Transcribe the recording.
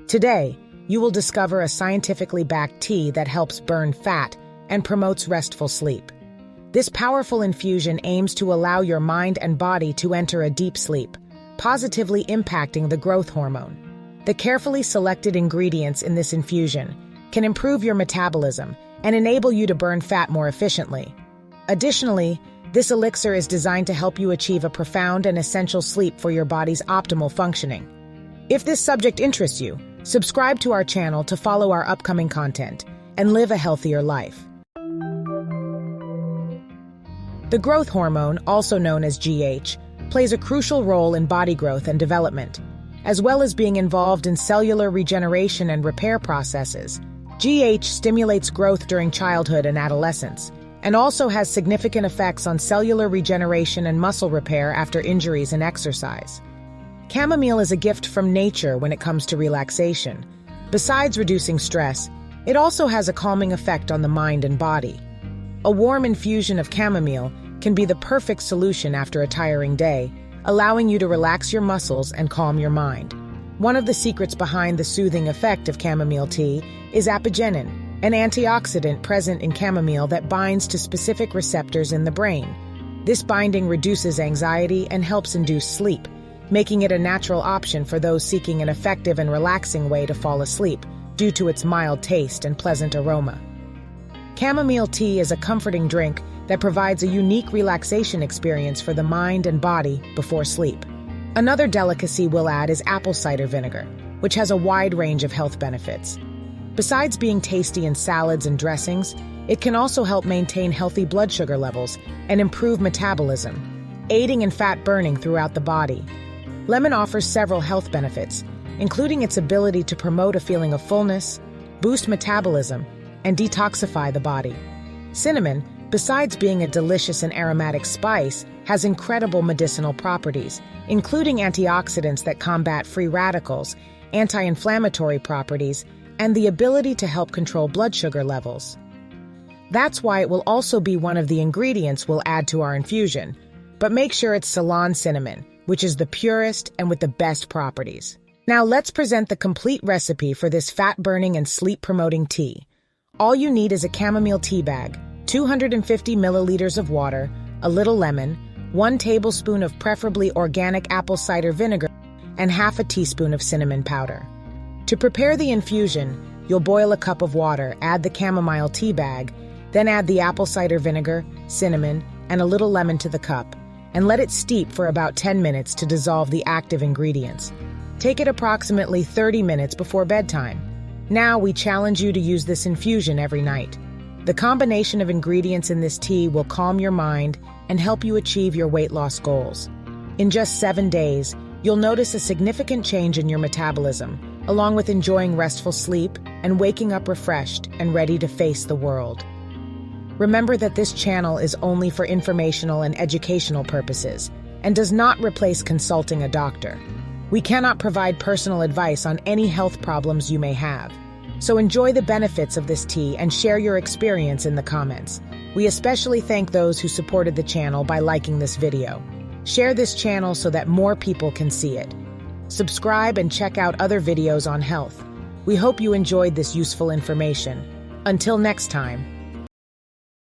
Today, you will discover a scientifically backed tea that helps burn fat and promotes restful sleep. This powerful infusion aims to allow your mind and body to enter a deep sleep, positively impacting the growth hormone. The carefully selected ingredients in this infusion can improve your metabolism and enable you to burn fat more efficiently. Additionally, this elixir is designed to help you achieve a profound and essential sleep for your body's optimal functioning. If this subject interests you, subscribe to our channel to follow our upcoming content and live a healthier life. The growth hormone, also known as GH, plays a crucial role in body growth and development. As well as being involved in cellular regeneration and repair processes, GH stimulates growth during childhood and adolescence, and also has significant effects on cellular regeneration and muscle repair after injuries and exercise. Chamomile is a gift from nature when it comes to relaxation. Besides reducing stress, it also has a calming effect on the mind and body. A warm infusion of chamomile can be the perfect solution after a tiring day, allowing you to relax your muscles and calm your mind. One of the secrets behind the soothing effect of chamomile tea is apigenin, an antioxidant present in chamomile that binds to specific receptors in the brain. This binding reduces anxiety and helps induce sleep, making it a natural option for those seeking an effective and relaxing way to fall asleep due to its mild taste and pleasant aroma. Chamomile tea is a comforting drink that provides a unique relaxation experience for the mind and body before sleep. Another delicacy we'll add is apple cider vinegar, which has a wide range of health benefits. Besides being tasty in salads and dressings, it can also help maintain healthy blood sugar levels and improve metabolism, aiding in fat burning throughout the body. Lemon offers several health benefits, including its ability to promote a feeling of fullness, boost metabolism, and detoxify the body. Cinnamon, besides being a delicious and aromatic spice, has incredible medicinal properties, including antioxidants that combat free radicals, anti-inflammatory properties, and the ability to help control blood sugar levels. That's why it will also be one of the ingredients we'll add to our infusion. But make sure it's Ceylon cinnamon, which is the purest and with the best properties. Now let's present the complete recipe for this fat-burning and sleep-promoting tea. All you need is a chamomile tea bag, 250 milliliters of water, a little lemon, 1 tablespoon of preferably organic apple cider vinegar, and half a teaspoon of cinnamon powder. To prepare the infusion, you'll boil a cup of water, add the chamomile tea bag, then add the apple cider vinegar, cinnamon, and a little lemon to the cup, and let it steep for about 10 minutes to dissolve the active ingredients. Take it approximately 30 minutes before bedtime. Now we challenge you to use this infusion every night. The combination of ingredients in this tea will calm your mind and help you achieve your weight loss goals. In just 7 days, you'll notice a significant change in your metabolism, along with enjoying restful sleep and waking up refreshed and ready to face the world. Remember that this channel is only for informational and educational purposes and does not replace consulting a doctor. We cannot provide personal advice on any health problems you may have. So enjoy the benefits of this tea and share your experience in the comments. We especially thank those who supported the channel by liking this video. Share this channel so that more people can see it. Subscribe and check out other videos on health. We hope you enjoyed this useful information. Until next time.